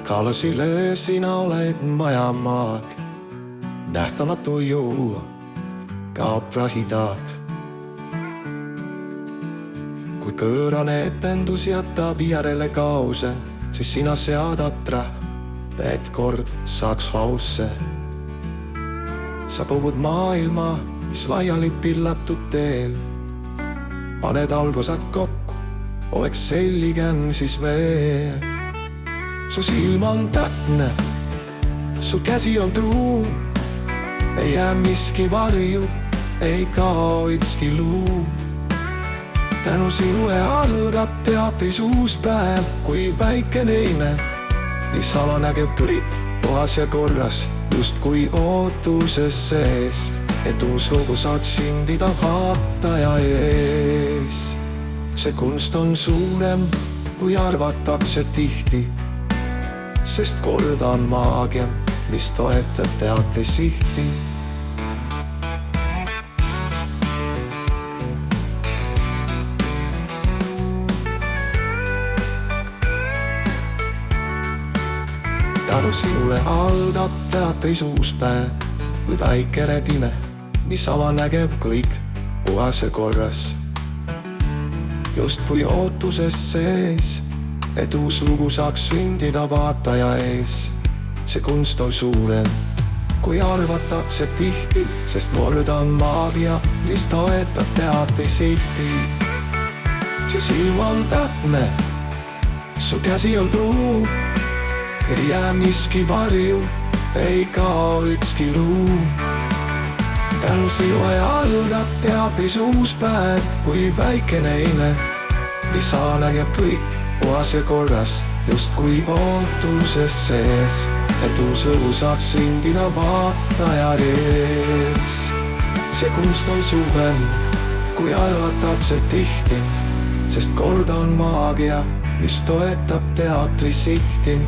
Kalasile sina oled majamaad, nähtamatu jõu kaob prahitaab. Kui kõõrane etendus jätab järele kaose, siis sina sead atra, et kord saaks hausse. Sa põud maailma, mis laiali pillatud teel. Paned algusad kokku, oleks selligem siis veel. Su silm on täpne, su käsi on truu. Ei jää miski varju, ei kao ükski luu. Tänu sinule algab teatris uus päev, kui väike neine, mis alanägev kõik puhas ja korras, just kui ootuses sees, et uus lugu saad sindida vaataja ees. See kunst on suurem, kui arvatakse tihti, sest kord on maagia, mis toetab teatri sihti. Tänu sinule algab teatris uus päev, kui väikene time, mis avanägev kõik puhas ja korras. Just kui ootuses sees, et uus lugu saaks sündida vaataja ees. See kunst on suurem, kui arvatakse tihti, sest kord on maagia, mis toetab teatri sihti. See silm on täpne, su käsi on truu. Ei jää miski varju, ei kao ükski luu. Tänu sinule algab teatris uus päev, kui väike neine, mis alanägev kõik puhas ja korras, just kui ootuses sees, et uus lugu saaks sündida vaataja ees. See kunst on suurem, kui arvatakse tihti, sest kord on maagia, mis toetab teatri sihti.